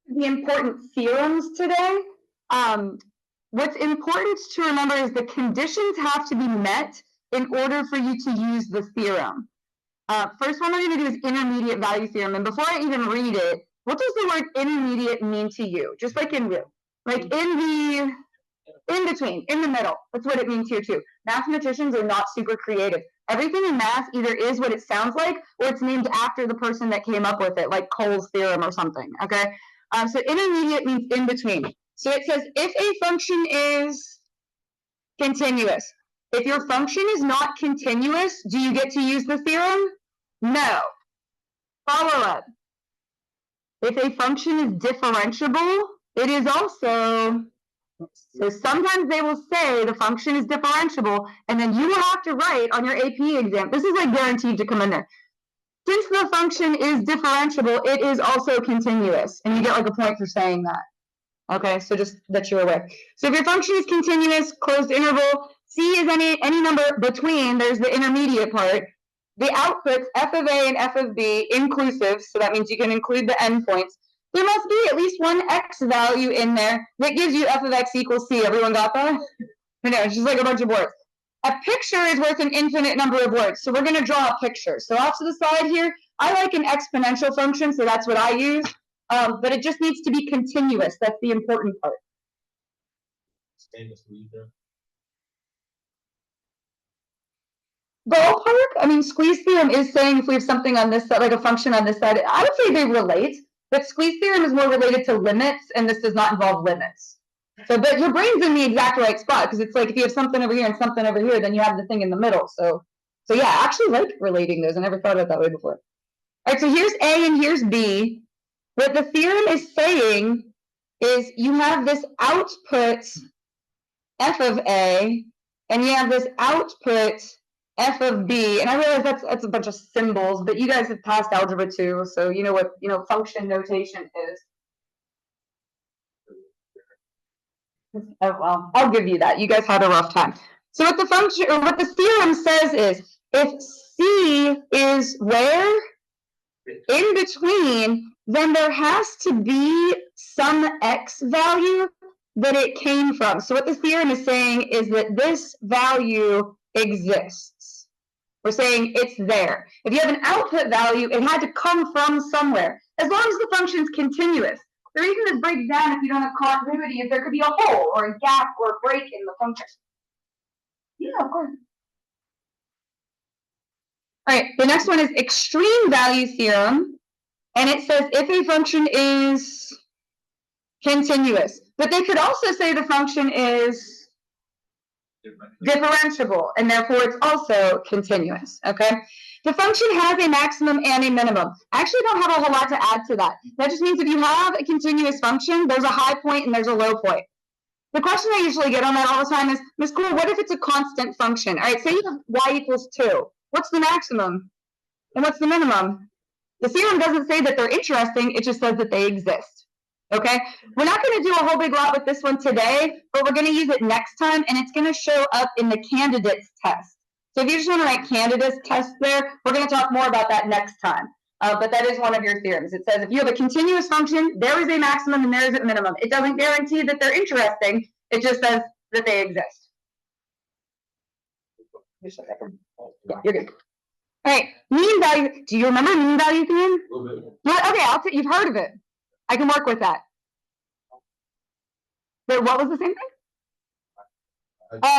The important theorems today. What's important to remember is the conditions have to be met in order for you to use the theorem. First one we're going to do is intermediate value theorem. And before I even read it, what does the word intermediate mean to you? Just like in real, like in between, in the middle. That's what it means here too. Mathematicians are not super creative. Everything in math either is what it sounds like or it's named after the person that came up with it, like Cole's theorem or something, okay? So intermediate means in between. So it says if a function is continuous. If your function is not continuous, do you get to use the theorem? No. Follow up. If a function is differentiable, it is also, so sometimes they will say the function is differentiable, and then you will have to write on your AP exam. This is like guaranteed to come in there. Since the function is differentiable, it is also continuous, and you get like a point for saying that. Okay, so just that you're aware. So if your function is continuous, closed interval, C is any number between, there's the intermediate part. The outputs, f of A and f of B, inclusive, so that means you can include the endpoints. There must be at least one x value in there that gives you f of x equals C. Everyone got that? No, it's just like a bunch of words. A picture is worth an infinite number of words, so we're going to draw a picture. So off to the side here, I like an exponential function, so that's what I use. But it just needs to be continuous. That's the important part. Ballpark? I mean, squeeze theorem is saying if we have something on this side, like a function on this side, I would say they relate, but squeeze theorem is more related to limits, and this does not involve limits. So, but your brain's in the exact right spot, because it's like if you have something over here and something over here, then you have the thing in the middle. So yeah, I actually like relating those. I never thought of it that way before. All right, so here's A and here's B. What the theorem is saying is you have this output f of A, and you have this output f of B. And I realize that's a bunch of symbols, but you guys have passed algebra too, so you know what function notation is. Oh, well, I'll give you that. You guys had a rough time. So what the theorem says is if C is where? In between, then there has to be some x value that it came from. So what the theorem is saying is that this value exists. We're saying it's there. If you have an output value, it had to come from somewhere, as long as the function is continuous. The reason this breaks down if you don't have continuity is there could be a hole or a gap or a break in the function. Yeah, of course. All right, the next one is extreme value theorem, and it says if a function is continuous, but they could also say the function is differentiable, and therefore it's also continuous, okay? The function has a maximum and a minimum. I actually don't have a whole lot to add to that. That just means if you have a continuous function, there's a high point and there's a low point. The question I usually get on that all the time is, Ms. Cool, what if it's a constant function? All right, say you have y equals 2. What's the maximum? And what's the minimum? The theorem doesn't say that they're interesting, it just says that they exist. Okay? We're not going to do a whole big lot with this one today, but we're going to use it next time, and it's going to show up in the candidates test. So if you just want to write candidates test there, we're going to talk more about that next time. But that is one of your theorems. It says if you have a continuous function, there is a maximum and there is a minimum. It doesn't guarantee that they're interesting. It just says that they exist. Yeah, you're good. All right, mean value. Do you remember mean value theorem? A little bit. Okay, you've heard of it. I can work with that. But what was the same thing?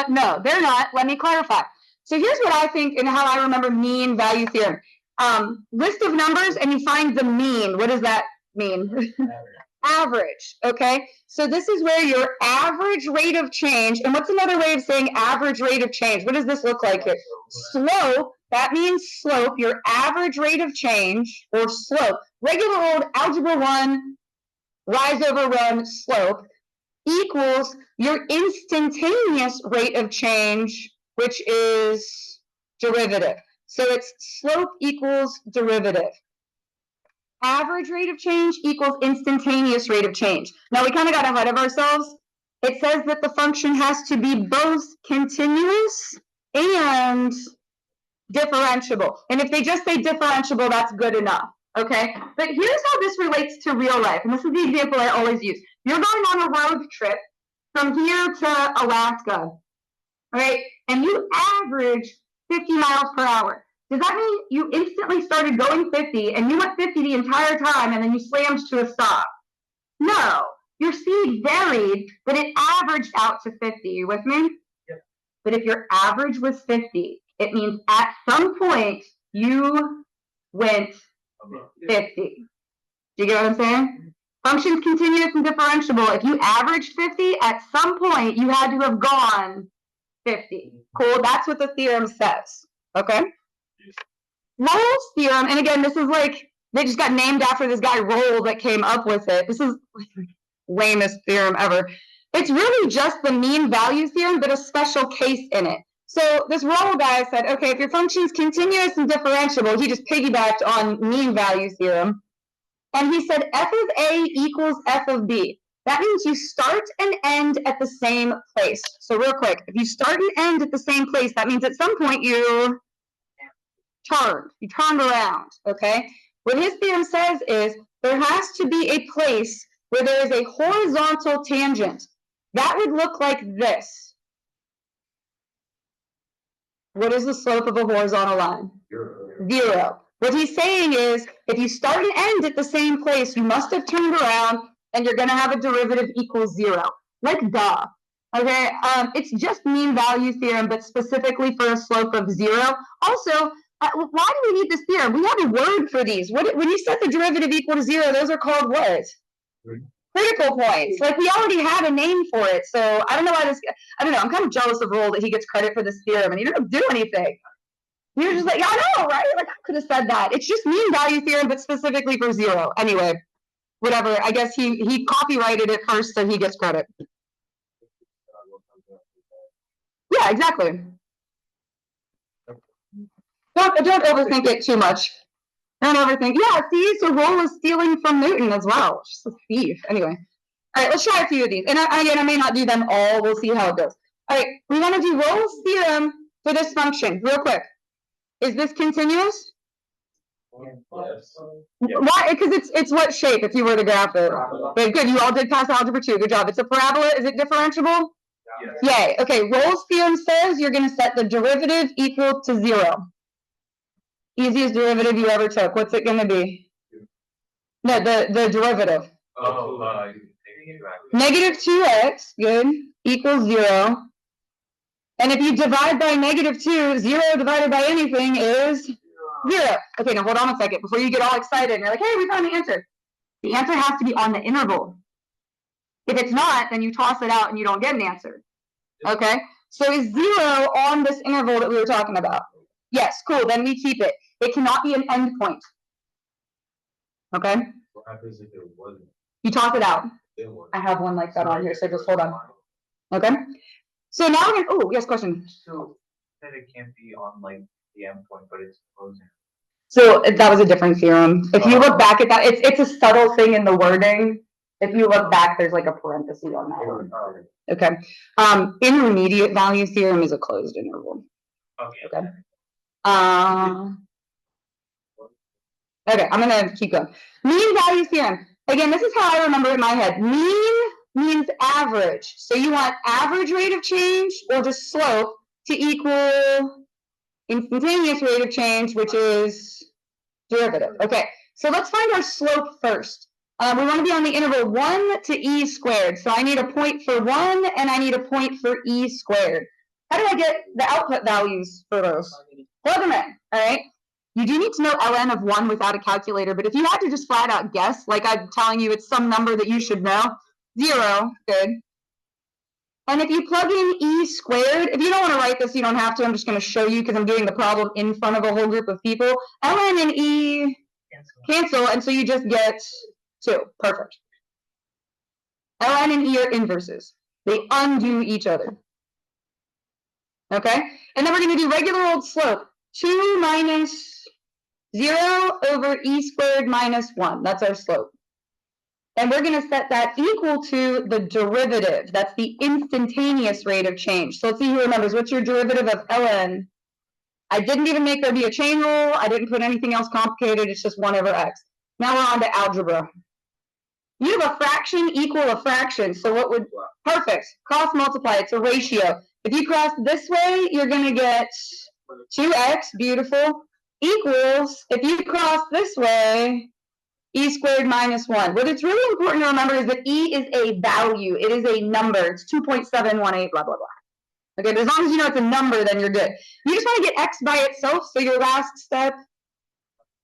No, they're not. Let me clarify. So here's what I think and how I remember mean value theorem. List of numbers and you find the mean. What does that mean? Average, okay? So this is where your average rate of change, and what's another way of saying average rate of change? What does this look like here? Slope, that means slope, your average rate of change, or slope. Regular old algebra 1, rise over run slope, equals your instantaneous rate of change, which is derivative. So it's slope equals derivative. Average rate of change equals instantaneous rate of change. Now we kind of got ahead of ourselves. It says that the function has to be both continuous and differentiable. And if they just say differentiable, that's good enough. Okay, but here's how this relates to real life, and this is the example I always use. You're going on a road trip from here to Alaska, right? And you average 50 miles per hour. Does that mean you instantly started going 50 and you went 50 the entire time and then you slammed to a stop? No, your speed varied, but it averaged out to 50. You with me? Yep. But if your average was 50, it means at some point you went 50. Do you get what I'm saying? Functions continuous and differentiable. If you averaged 50, at some point you had to have gone 50. Cool. That's what the theorem says. Okay. Rolle's theorem, and again, this is like they just got named after this guy Rolle that came up with it. This is like the lamest theorem ever. It's really just the mean value theorem, but a special case in it. So this Rolle guy said, okay, if your function is continuous and differentiable, he just piggybacked on mean value theorem. And he said f of A equals f of B. That means you start and end at the same place. So real quick, if you start and end at the same place, that means at some point you turned around, okay? What his theorem says is there has to be a place where there is a horizontal tangent. That would look like this. What is the slope of a horizontal line? 0. What he's saying is, if you start and end at the same place, you must have turned around, and you're going to have a derivative equals 0. Like duh. Okay, it's just mean value theorem, but specifically for a slope of 0. Also, why do we need this theorem? We have a word for these. When you set the derivative equal to 0, those are called what? Critical points. Like we already have a name for it. So I don't know why this. I don't know. I'm kind of jealous of Rolle that he gets credit for this theorem, and he doesn't do anything. You're just like, yeah, I know, right? Like I could have said that. It's just mean value theorem, but specifically for 0. Anyway, whatever. I guess he copyrighted it first, so he gets credit. Yeah, exactly. Don't overthink it too much. Don't overthink. Yeah, see, so Rolle is stealing from Newton as well. Just a thief. Anyway. All right, let's try a few of these. And again, I may not do them all. We'll see how it goes. All right, we want to do Rolle's theorem for this function real quick. Is this continuous? Yes. Why? Because it's what shape if you were to graph it? Okay, good. You all did pass algebra 2. Good job. It's a parabola. Is it differentiable? Yes. Yay. Okay, Rolle's theorem says you're going to set the derivative equal to 0. Easiest derivative you ever took. What's it going to be? No, the derivative. Negative 2x, good, equals 0. And if you divide by negative 2, 0 divided by anything is 0. Okay, now hold on a second before you get all excited and you're like, hey, we found the answer. The answer has to be on the interval. If it's not, then you toss it out and you don't get an answer. Okay, so is 0 on this interval that we were talking about? Yes, cool, then we keep it. It cannot be an endpoint. Okay? What happens if it wasn't? You toss it out. I have one like that on here, so just hold on. Okay? So now we're gonna, oh, yes, question. So that it can't be on like the endpoint, but it's closing. So that was a different theorem. If you look back at that, it's a subtle thing in the wording. If you look back, there's like a parenthesis on that one. Okay. Intermediate value theorem is a closed interval. Okay. Okay, I'm gonna keep going. Mean value theorem. Again, this is how I remember it in my head. Mean means average. So you want average rate of change or just slope to equal instantaneous rate of change, which is derivative. Okay, so let's find our slope first. We want to be on the interval 1 to e squared. So I need a point for 1 and I need a point for e squared. How do I get the output values for those? Plug them in, all right? You do need to know ln of 1 without a calculator, but if you had to just flat out guess, like I'm telling you it's some number that you should know, 0, good. And if you plug in e squared, if you don't want to write this, you don't have to. I'm just going to show you because I'm doing the problem in front of a whole group of people. Ln and e cancel, and so you just get 2. Perfect. Ln and e are inverses. They undo each other. Okay? And then we're going to do regular old slope. 2 minus 0 over e squared minus 1. That's our slope. And we're going to set that equal to the derivative. That's the instantaneous rate of change. So let's see who remembers. What's your derivative of ln? I didn't even make there be a chain rule. I didn't put anything else complicated. It's just 1 over x. Now we're on to algebra. You have a fraction equal a fraction. So what would, perfect, cross multiply, it's a ratio. If you cross this way, you're going to get 2x, beautiful, equals, if you cross this way, e squared minus 1. What it's really important to remember is that e is a value. It is a number. It's 2.718, blah, blah, blah. Okay, but as long as you know it's a number, then you're good. You just want to get x by itself, so your last step,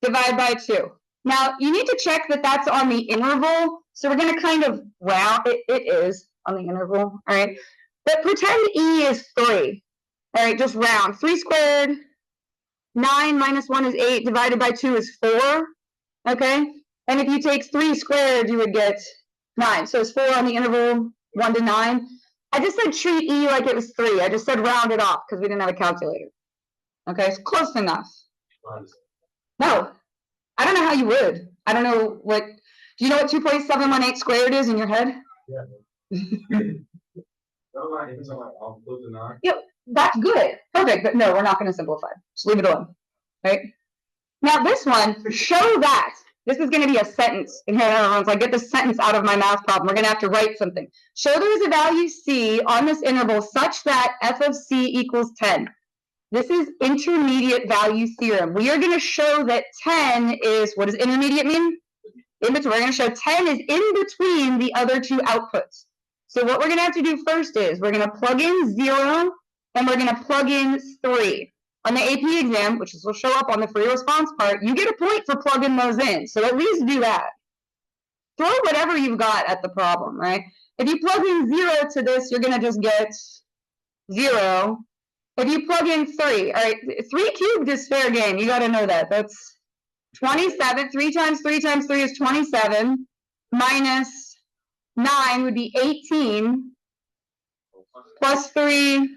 divide by 2. Now, you need to check that that's on the interval, so we're going to kind of round, it is on the interval, all right? But pretend e is 3, all right, just round. 3 squared, 9 minus 1 is 8, divided by 2 is 4, okay? And if you take 3 squared, you would get 9. So it's 4 on the interval, 1 to 9. I just said treat e like it was 3. I just said round it off because we didn't have a calculator. Okay, it's close enough. No, I don't know how you would. I don't know what. Do you know what 2.718 squared is in your head? Yeah. Yep, that's good. Perfect. But no, we're not going to simplify. Just leave it alone. Right? Now this one, show that. This is going to be a sentence. And here everyone's like, get the sentence out of my math problem. We're going to have to write something. Show there is a value c on this interval such that f of c equals 10. This is intermediate value theorem. We are going to show that 10 is, what does intermediate mean? In between. We're going to show 10 is in between the other 2 outputs. So what we're going to have to do first is we're going to plug in 0 and we're going to plug in 3. On the AP exam, which will show up on the free response part, you get a point for plugging those in. So at least do that. Throw whatever you've got at the problem, right? If you plug in 0 to this, you're going to just get 0. If you plug in 3, all right, 3 cubed is fair game. You got to know that. That's 27. 3 times 3 times 3 is 27. Minus 9 would be 18. Plus 3,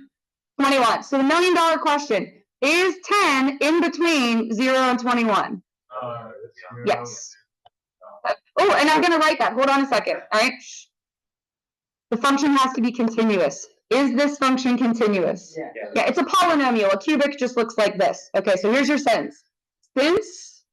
21. So the $1 million question. Is 10 in between 0 and 21? Yes. Oh, and I'm going to write that. Hold on a second. All right. The function has to be continuous. Is this function continuous? Yeah, it's a polynomial. A cubic just looks like this. Okay, so here's your sentence. Since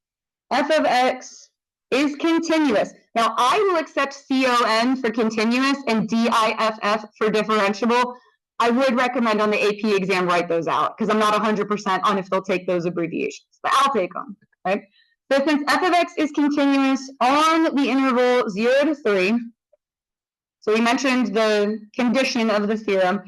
f of x is continuous. Now, I will accept CON for continuous and DIFF for differentiable. I would recommend on the AP exam write those out because I'm not 100% on if they'll take those abbreviations, but I'll take them, right? So since f of x is continuous on the interval 0 to 3, so we mentioned the condition of the theorem,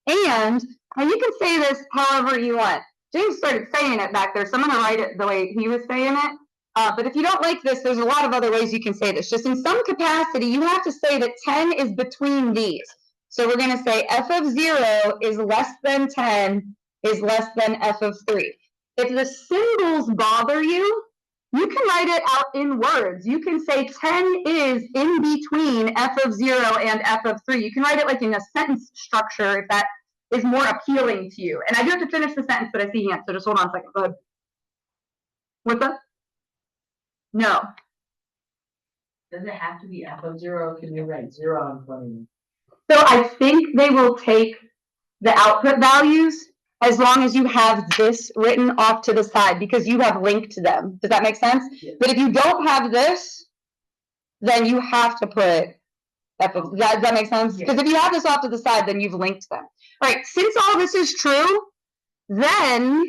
and you can say this however you want. James started saying it back there, so I'm going to write it the way he was saying it. But if you don't like this, there's a lot of other ways you can say this. Just in some capacity, you have to say that 10 is between these. So we're going to say f of 0 is less than 10 is less than f of 3. If the symbols bother you, you can write it out in words. You can say 10 is in between f of 0 and f of 3. You can write it like in a sentence structure if that is more appealing to you. And I do have to finish the sentence, but I see hands, so just hold on a second. Go ahead. What's up? No. Does it have to be f of 0, or can you write 0 on 20? So I think they will take the output values as long as you have this written off to the side because you have linked them. Does that make sense? Yeah. But if you don't have this, then you have to put f of, does that make sense? Because if you have this off to the side, then you've linked them. All right, since all this is true, then,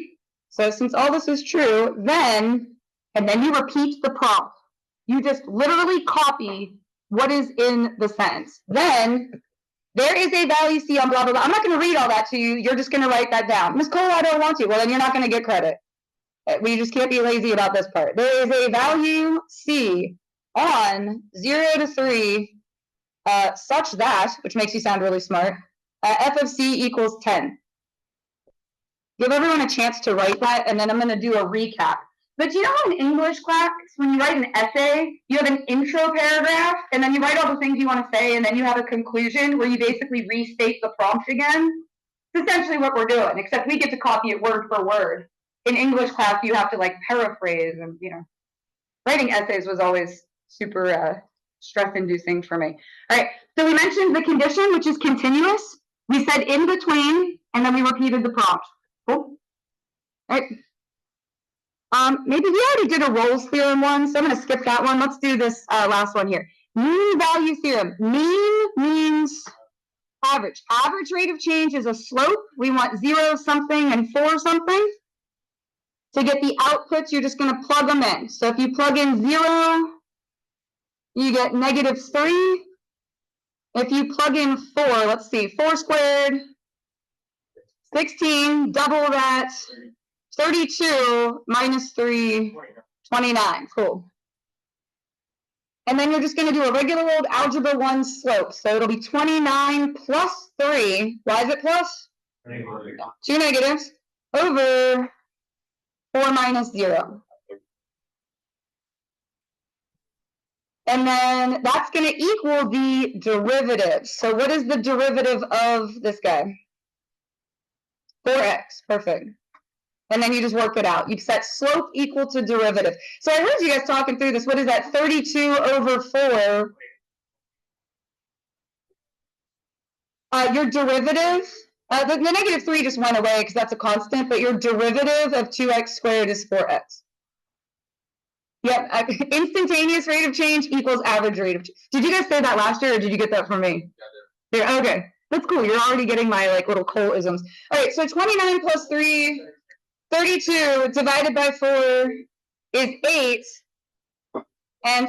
since all this is true, then, and then you repeat the prompt. You just literally copy what is in the sentence. Then, there is a value C on blah, blah, blah. I'm not going to read all that to you. You're just going to write that down. Ms. Cole, I don't want to. Well, then you're not going to get credit. We just can't be lazy about this part. There is a value C on 0 to 3 such that, which makes you sound really smart, f of C equals 10. Give everyone a chance to write that, and then I'm going to do a recap. But you know in English class, when you write an essay, you have an intro paragraph, and then you write all the things you want to say, and then you have a conclusion where you basically restate the prompt again? It's essentially what we're doing, except we get to copy it word for word. In English class, you have to like paraphrase, and writing essays was always super stress-inducing for me. All right, so we mentioned the condition, which is continuous. We said in between, and then we repeated the prompt. Cool. All right. Maybe we already did a Rolle's theorem one, so I'm going to skip that one. Let's do this last one here. Mean value theorem. Mean means average. Average rate of change is a slope. We want 0 something and 4 something. To get the outputs, you're just going to plug them in. So if you plug in 0, you get -3. If you plug in 4, let's see, 4 squared, 16, double that, 32 minus 3, 29. Cool. And then you're just going to do a regular old algebra 1 slope. So it'll be 29 plus 3. Why is it plus? 2 negatives over 4 minus 0. And then that's going to equal the derivative. So what is the derivative of this guy? 4x. Perfect. And then you just work it out. You set slope equal to derivative. So I heard you guys talking through this. What is that? 32 over 4. Your derivative, the -3 just went away because that's a constant, but your derivative of 2x squared is 4x. Yep, instantaneous rate of change equals average rate of change. Did you guys say that last year, or did you get that from me? Yeah, okay, that's cool. You're already getting my like little Cole-isms. All right, so 29 plus 3, 32 divided by 4 is 8, and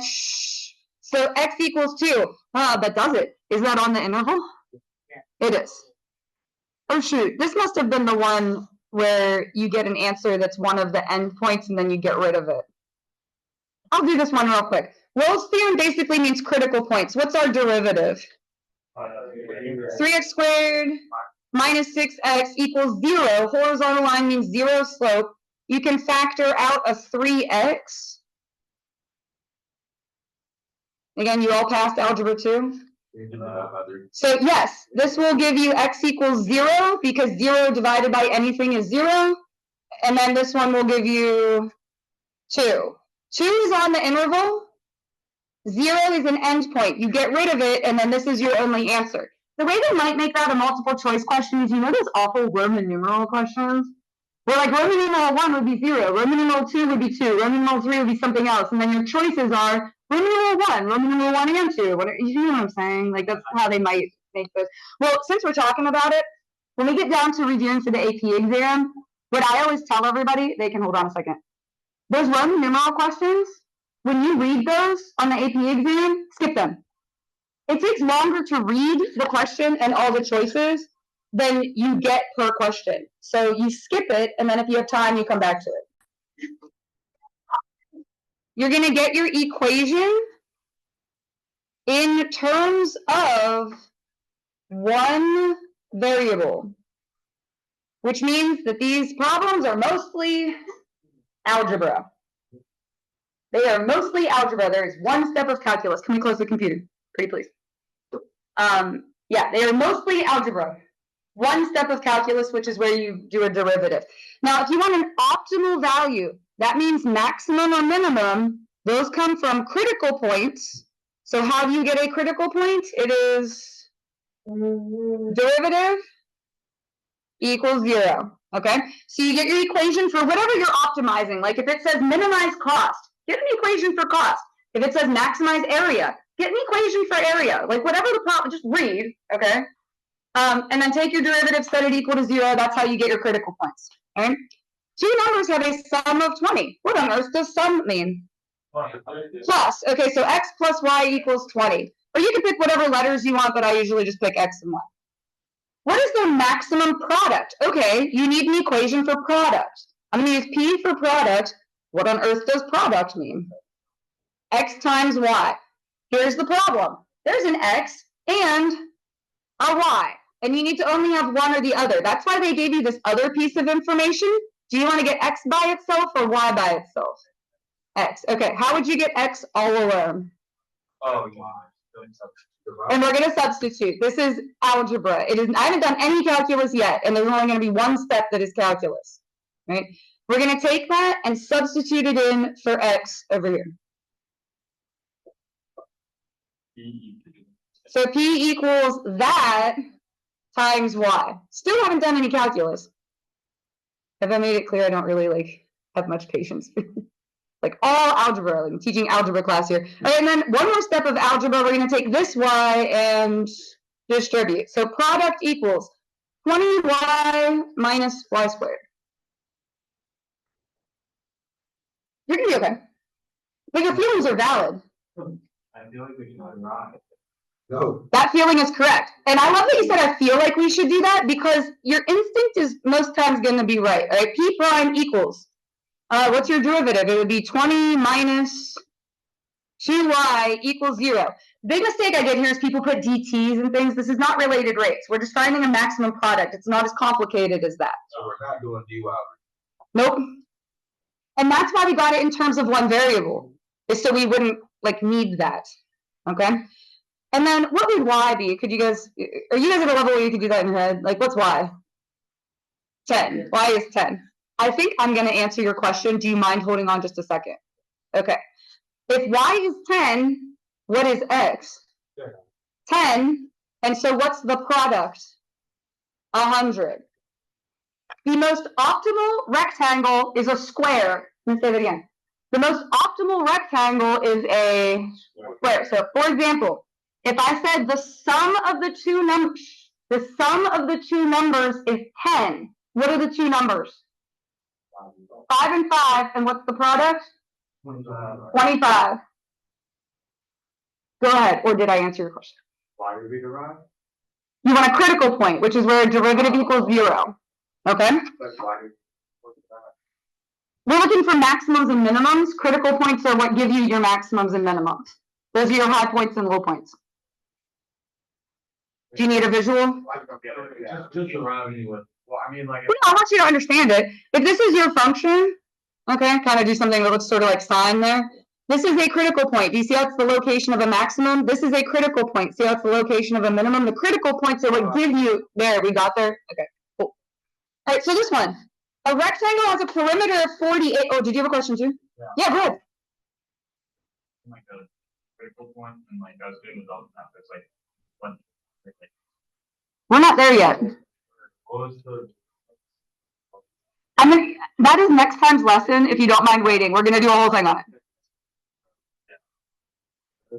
so x equals 2. But does it? Is that on the interval? Yeah. It is. Oh shoot, this must have been the one where you get an answer that's one of the endpoints and then you get rid of it. I'll do this one real quick. Rolle's theorem basically means critical points. What's our derivative? 3x squared minus 6x equals 0. Horizontal line means 0 slope. You can factor out a 3x. Again, you all passed algebra 2. So yes, this will give you x equals 0 because 0 divided by anything is 0. And then this one will give you 2. 2 is on the interval. 0 is an endpoint. You get rid of it, and then this is your only answer. The way they might make that a multiple choice question is, you know those awful Roman numeral questions? Where like Roman numeral 1 would be 0, Roman numeral 2 would be 2, Roman numeral 3 would be something else, and then your choices are Roman numeral 1, Roman numeral 1 and 2. You know what I'm saying? Like that's how they might make this. Well, since we're talking about it, when we get down to reviewing for the AP exam, what I always tell everybody, they can hold on a second. Those Roman numeral questions, when you read those on the AP exam, skip them. It takes longer to read the question and all the choices than you get per question. So you skip it, and then if you have time, you come back to it. You're going to get your equation in terms of one variable, which means that these problems are mostly algebra. They are mostly algebra. There is one step of calculus. Can we close the computer? Pretty please. Yeah, they are mostly algebra. One step of calculus, which is where you do a derivative. Now, if you want an optimal value, that means maximum or minimum. Those come from critical points. So how do you get a critical point? It is derivative equals 0. Okay, so you get your equation for whatever you're optimizing. Like if it says minimize cost, get an equation for cost. If it says maximize area, get an equation for area. Like whatever the problem, just read, okay? And then take your derivative, set it equal to 0. That's how you get your critical points. Okay? Two numbers have a sum of 20. What on earth does sum mean? Plus. Okay, so x plus y equals 20. Or you can pick whatever letters you want, but I usually just pick x and y. What is the maximum product? Okay, you need an equation for product. I'm going to use P for product. What on earth does product mean? X times y. Here's the problem. There's an x and a y. And you need to only have one or the other. That's why they gave you this other piece of information. Do you want to get x by itself or y by itself? X. Okay, how would you get x all alone? Oh, yeah. And we're going to substitute. This is algebra. It is. I haven't done any calculus yet, and there's only going to be one step that is calculus. Right? We're going to take that and substitute it in for x over here. So P equals that times y. Still haven't done any calculus. Have I made it clear I don't really like have much patience? Like all algebra, like I'm teaching algebra class here. All right, and then one more step of algebra, we're gonna take this y and distribute. So product equals 20y minus y squared. You're gonna be okay. But your feelings are valid. I feel like we should arrive. No. That feeling is correct. And I love that you said I feel like we should do that because your instinct is most times gonna be right. All right, p prime equals. What's your derivative? It would be 20 minus 2y equals 0. Big mistake I did here is people put DTs and things. This is not related rates. We're just finding a maximum product. It's not as complicated as that. So we're not doing dy. Nope. And that's why we got it in terms of one variable, is so we wouldn't like need that. Okay. And then what would y be? Could you guys, are you guys at a level where you could do that in your head? Like what's y? 10. Y is 10. I think I'm going to answer your question. Do you mind holding on just a second? Okay. If y is 10, what is x? 10. And so what's the product? 100. The most optimal rectangle is a square. Let me say that again. The most optimal rectangle is a square. So for example, if I said the sum of the two numbers is 10, what are the two numbers? 5 and 5, and what's the product? 25. Go ahead, or did I answer your question? Why would we derive? You want a critical point, which is where a derivative equals 0. Okay? But why do what's that? We're looking for maximums and minimums. Critical points are what give you your maximums and minimums. Those are your high points and low points. Do you need a visual? Just deriving with, well, I mean, like. No, I want you to understand it. If this is your function, okay, kind of do something that looks sort of like sine there. This is a critical point. Do you see how it's the location of a maximum? This is a critical point. See how it's the location of a minimum? The critical points are what give you, there, we got there? Okay, cool. All right, so this one. A rectangle has a perimeter of 48. Oh, did you have a question too? Yeah, go ahead. Like a critical point and like I was doing with all the stuff, it's like one. We're not there yet. What was the? I mean, that is next time's lesson, if you don't mind waiting. We're going to do a whole thing on it.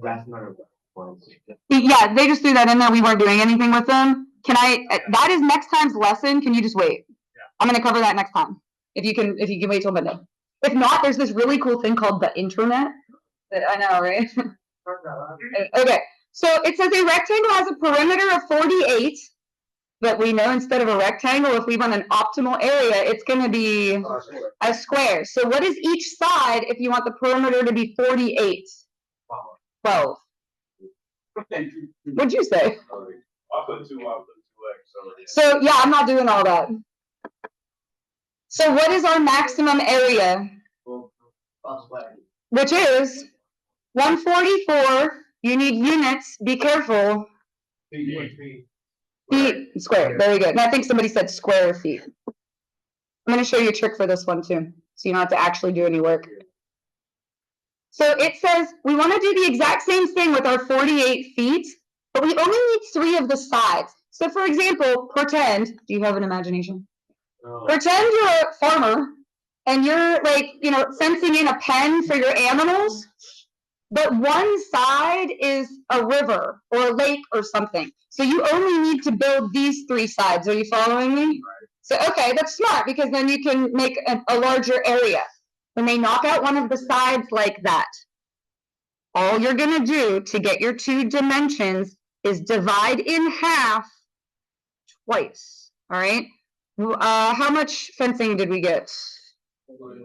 That's not a point. Yeah, they just threw that in there. We weren't doing anything with them. Can I, that is next time's lesson. Can you just wait? Yeah. I'm going to cover that next time. If you can wait till Monday. If not, there's this really cool thing called the internet. That I know, right? Okay. So it says a rectangle has a perimeter of 48, but we know instead of a rectangle, if we want an optimal area, it's going to be a square. So what is each side if you want the perimeter to be 48? 12. What'd you say? I'll put 2 x. So yeah, I'm not doing all that. So what is our maximum area? Which is 144. You need units. Be careful. Feet squared. Very good. And I think somebody said square feet. I'm going to show you a trick for this one too, so you don't have to actually do any work. So it says we want to do the exact same thing with our 48 feet, but we only need 3 of the sides. So for example, pretend, do you have an imagination? Pretend you're a farmer and you're like, fencing in a pen for your animals, but one side is a river or a lake or something. So you only need to build these 3 sides. Are you following me? So, okay, that's smart because then you can make a larger area. When they knock out one of the sides like that, all you're going to do to get your 2 dimensions is divide in half twice. All right. How much fencing did we get?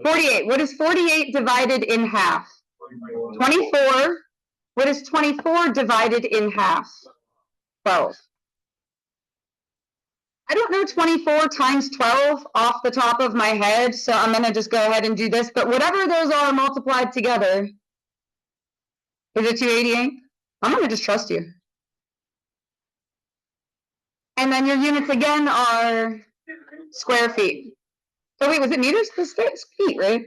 48. What is 48 divided in half? 24. What is 24 divided in half? 12. I don't know 24 times 12 off the top of my head, so I'm going to just go ahead and do this. But whatever those are multiplied together, is it 288? I'm going to just trust you. And then your units again are square feet. Oh wait, was it meters? This feet, right?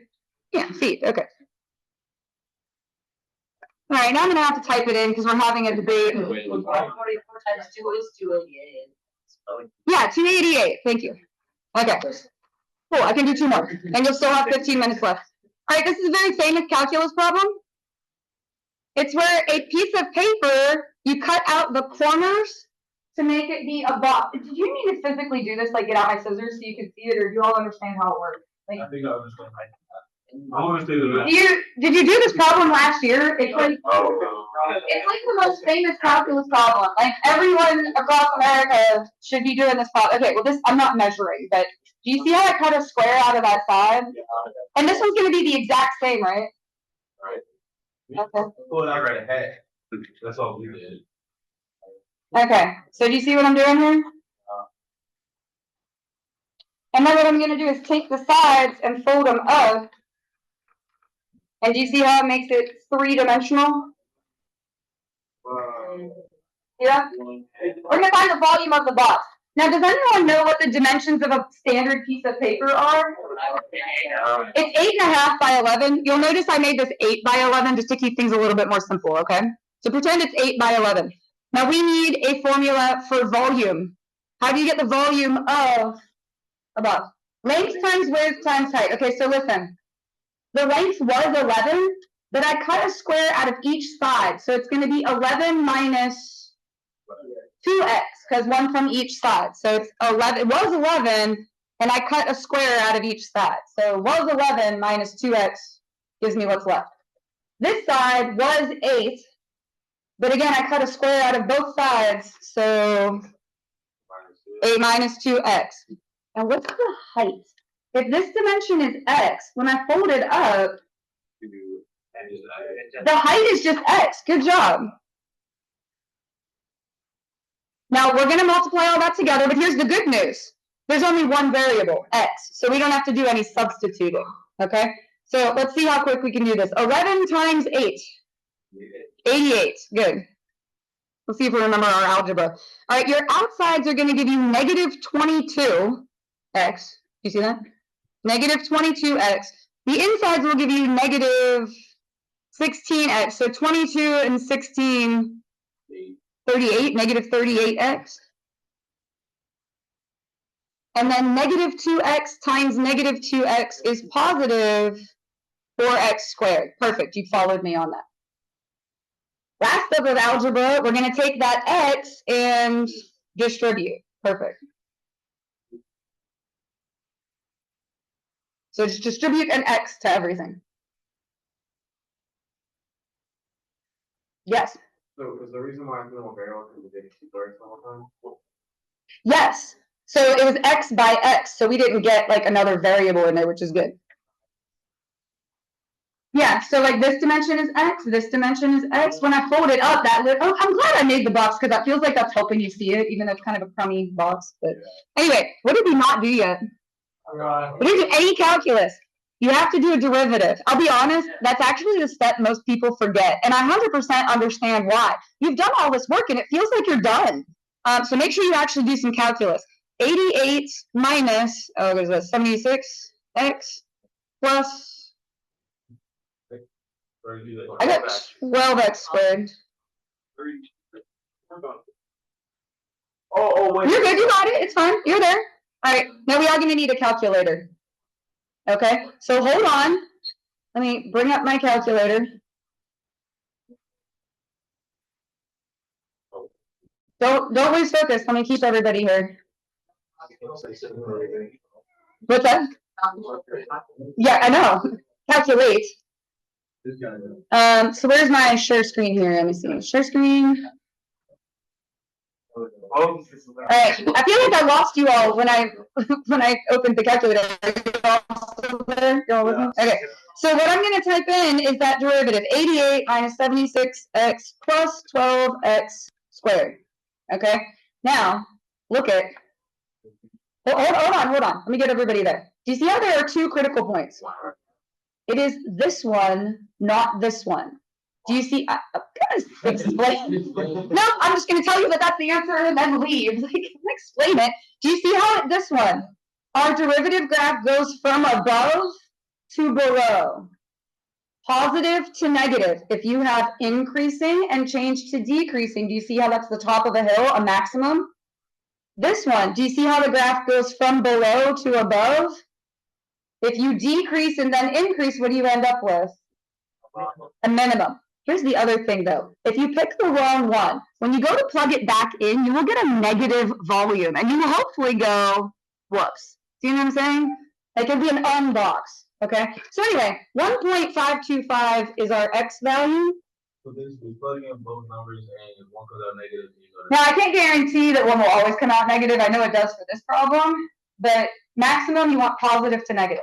Yeah, feet. Okay. All right, now I'm going to have to type it in because we're having a debate. 144 times 2 is 288. Yeah, 288. Thank you. Okay. Cool, I can do 2 more, and you'll still have 15 minutes left. All right, this is a very famous calculus problem. It's where a piece of paper, you cut out the corners to make it be a box. Did you need to physically do this, like get out my scissors so you can see it, or do you all understand how it works? Like, I think I understand. I want to say the math. did you do this problem last year? It's like the most famous calculus problem. Like everyone across America should be doing this problem. Okay, well this I'm not measuring, but do you see how I cut a square out of that side? And this one's gonna be the exact same, right? Right. Okay. Pull it out right ahead. That's all we did. Okay, so do you see what I'm doing here? And then what I'm gonna do is take the sides and fold them up. And do you see how it makes it 3-dimensional? Yeah? We're gonna find the volume of the box. Now, does anyone know what the dimensions of a standard piece of paper are? It's 8.5 by 11. You'll notice I made this 8 by 11 just to keep things a little bit more simple, okay? So pretend it's 8 by 11. Now we need a formula for volume. How do you get the volume of a box? Length times width times height. Okay, so listen. The length was 11, but I cut a square out of each side. So it's going to be 11 minus 2x, because 1 from each side. So it's 11. It was 11, and I cut a square out of each side. So was 11 minus 2x gives me what's left. This side was 8, but again, I cut a square out of both sides. So 8 minus 2x. And what's the height? If this dimension is x, when I fold it up, the height is just x. Good job. Now we're going to multiply all that together, but here's the good news. There's only one variable, x, so we don't have to do any substituting, okay? So let's see how quick we can do this. 11 times 8, 88, good. Let's see if we remember our algebra. All right, your outsides are going to give you negative 22x. Do you see that? Negative 22x. The insides will give you negative 16x. So 22 and 16, 38, negative 38x. And then negative 2x times negative 2x is positive 4x squared. Perfect, you followed me on that. Last up with algebra, we're going to take that x and distribute. Perfect. So just distribute an x to everything. Yes. So is the reason why I'm doing a variable because we did squares all the time? Yes. So it was x by x, so we didn't get like another variable in there, which is good. Yeah, so like this dimension is x, this dimension is x. When I fold it up, I'm glad I made the box because that feels like that's helping you see it, even though it's kind of a crummy box. But anyway, what did we not do yet? We didn't do any calculus. You have to do a derivative. I'll be honest, that's actually the step most people forget. And I 100% understand why. You've done all this work and it feels like you're done. So make sure you actually do some calculus. 88 minus, what is that, 76x plus, I got 12x squared. Wait. You're good, you got it, it's fine, you're there. All right, now we are going to need a calculator. Okay, so hold on. Let me bring up my calculator. Don't lose focus. Let me keep everybody here. What's that? Yeah, I know. Calculate. So where's my share screen here? Let me see. Share screen. All right. I feel like I lost you all when I opened the calculator. Okay. So what I'm going to type in is that derivative 88 minus 76x plus 12x squared. Okay. Now look at. Hold on. Let me get everybody there. Do you see how there are two critical points? It is this one, not this one. Do you see? I'm gonna explain. No, I'm just gonna tell you that that's the answer and then leave. Like, explain it. Do you see how this one? Our derivative graph goes from above to below. Positive to negative. If you have increasing and change to decreasing, do you see how that's the top of a hill, a maximum? This one, do you see how the graph goes from below to above? If you decrease and then increase, what do you end up with? A minimum. Here's the other thing though. If you pick the wrong one, when you go to plug it back in, you will get a negative volume and you will hopefully go, whoops. See what I'm saying? It could be an unbox. Okay. So anyway, 1.525 is our X value. So basically plugging in both numbers and if one comes out negative, you go to. Now I can't guarantee that one will always come out negative. I know it does for this problem, but maximum you want positive to negative.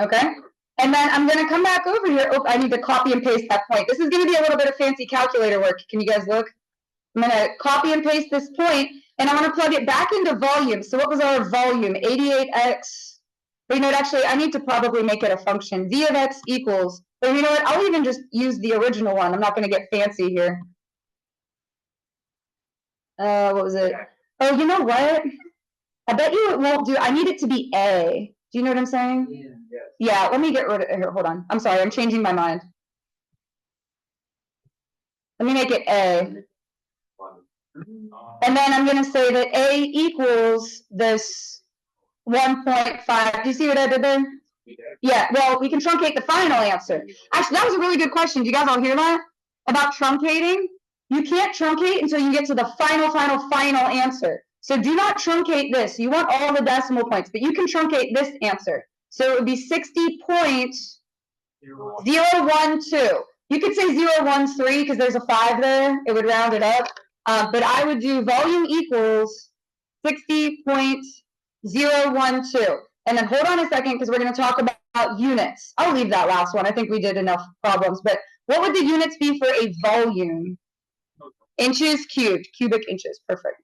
Okay. And then I'm going to come back over here. Oh, I need to copy and paste that point. This is going to be a little bit of fancy calculator work. Can you guys look? I'm going to copy and paste this point, and I want to plug it back into volume. So what was our volume? 88x. But you know what? Actually, I need to probably make it a function. V of x equals. But you know what? I'll even just use the original one. I'm not going to get fancy here. What was it? Oh, you know what? I bet you it won't do. I need it to be A. Do you know what I'm saying? Yeah. Yeah, let me get rid of it here. Hold on. I'm sorry, I'm changing my mind. Let me make it A. And then I'm going to say that A equals this 1.5. Do you see what I did there? Yeah, well, we can truncate the final answer. Actually, that was a really good question. Do you guys all hear that? About truncating? You can't truncate until you get to the final answer. So do not truncate this. You want all the decimal points, but you can truncate this answer. So it would be 60.012. You could say 013 because there's a 5 there. It would round it up. But I would do volume equals 60.012. And then hold on a second because we're going to talk about units. I'll leave that last one. I think we did enough problems. But what would the units be for a volume? Inches cubed, cubic inches. Perfect.